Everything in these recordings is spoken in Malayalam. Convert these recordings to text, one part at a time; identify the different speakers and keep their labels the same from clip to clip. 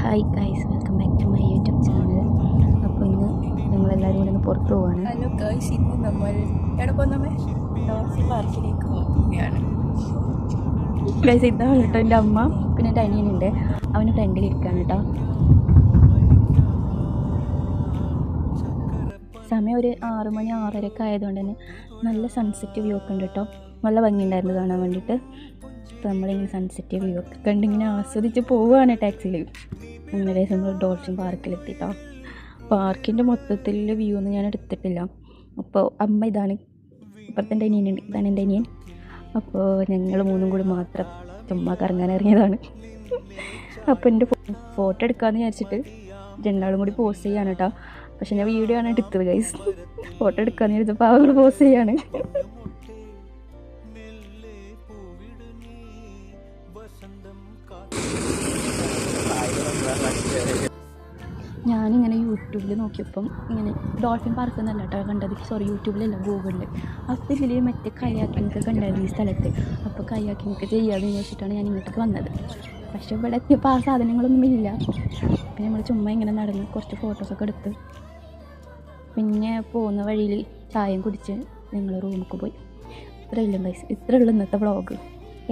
Speaker 1: Hi guys, welcome back to my YouTube channel. അപ്പോൾ ഇന്ന് ഞങ്ങളെല്ലാവരും കൂടെ ഒന്ന് പുറത്ത് പോവാണ്.
Speaker 2: ഹലോ ഗൈസ്, ഇന്ന് നമ്മൾ എവിടെ പോകുന്നമ്മേ ഡോൾഫിൻ പാർക്കിലേക്ക് പോവുകയാണ്.
Speaker 1: ഗൈസ്, ഇതാണ് കേട്ടോ എൻ്റെ അമ്മ. പിന്നെ എൻ്റെ അനിയനുണ്ട്, അവന് ഫ്രണ്ടിലിരിക്കുകയാണ് കേട്ടോ. സമയം ഒരു 6 മണി 6:30 ആയതുകൊണ്ട് തന്നെ നല്ല സൺസെറ്റ് വ്യൂ ഒക്കെ ഉണ്ട് കേട്ടോ. നല്ല ഭംഗിയുണ്ടായിരുന്നു കാണാൻ വേണ്ടിയിട്ട്. അപ്പോൾ നമ്മളിങ്ങനെ സൺസെറ്റ് വ്യൂ ഒക്കെ കണ്ടിങ്ങനെ ആസ്വദിച്ച് പോവുകയാണ് ടാക്സിയിൽ. അങ്ങനെ നമ്മൾ ഡോൾഫിൻ പാർക്കിലെത്തി കേട്ടോ. പാർക്കിൻ്റെ മൊത്തത്തിലുള്ള വ്യൂ ഒന്നും ഞാൻ എടുത്തിട്ടില്ല. അപ്പോൾ അമ്മ ഇതാണ്, ഇപ്പുറത്തെ അനിയനുണ്ട്, ഇതാണ് എൻ്റെ അനിയൻ. അപ്പോൾ ഞങ്ങൾ മൂന്നും കൂടി മാത്രം ചുമ്മാ കറങ്ങാൻ ഇറങ്ങിയതാണ്. അപ്പോൾ എൻ്റെ ഫോട്ടോ എടുക്കാമെന്ന് വിചാരിച്ചിട്ട് രണ്ടാളും കൂടി പോസ്റ്റ് ചെയ്യാണ് കേട്ടോ. പക്ഷെ ഞാൻ വീഡിയോ ആണ് എടുത്തത് ഗൈസ്. ഫോട്ടോ എടുക്കാമെന്ന് വിചാരിച്ചപ്പോൾ അവർ പോസ്റ്റ് ചെയ്യാണ്. ഞാനിങ്ങനെ യൂട്യൂബിൽ നോക്കിയപ്പം ഇങ്ങനെ ഡോൾഫിൻ പാർക്ക് എന്നല്ല കേട്ടോ കണ്ടത്, സോറി യൂട്യൂബിലല്ല ഗൂഗിളിൽ. അപ്പോൾ ഇതിൽ മറ്റേ കയാക്കിങ്ങൊക്കെ കണ്ടായിരുന്നു ഈ സ്ഥലത്ത്. അപ്പോൾ കയാക്കിങ്ങൊക്കെ ചെയ്യാമെന്ന് വിചാരിച്ചിട്ടാണ് ഞാൻ ഇങ്ങോട്ടേക്ക് വന്നത്. പക്ഷേ ഇവിടെ എത്തിയപ്പോൾ ആ സാധനങ്ങളൊന്നും ഇല്ല. പിന്നെ നമ്മൾ ചുമ്മാ ഇങ്ങനെ നടന്ന് കുറച്ച് ഫോട്ടോസൊക്കെ എടുത്ത് പിന്നെ പോകുന്ന വഴിയിൽ ചായയും കുടിച്ച് ഞങ്ങൾ റൂമിലേക്ക് പോയി. ഇത്രയില്ല ഗൈസ്, ഇത്രയുള്ള ഇന്നത്തെ വ്ളോഗ്.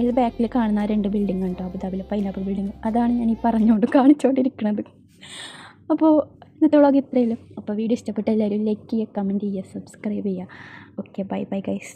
Speaker 1: ഇത് ബാക്കിൽ കാണുന്ന 2 ബിൽഡിംഗ് ഉണ്ടോ, അബുദാബിയിലെ പൈനാപ്പിൾ ബിൽഡിംഗ്, അതാണ് ഞാൻ ഈ കാണിച്ചുകൊണ്ടിരിക്കുന്നത്. അപ്പോൾ ഇന്നത്തെ വ്ളോഗ് ഇത്രയുള്ളൂ. അപ്പോൾ വീഡിയോ ഇഷ്ടപ്പെട്ട എല്ലാവരും ലൈക്ക് ചെയ്യുക, കമൻറ്റ് ചെയ്യുക, സബ്സ്ക്രൈബ് ചെയ്യുക. Okay, bye bye guys.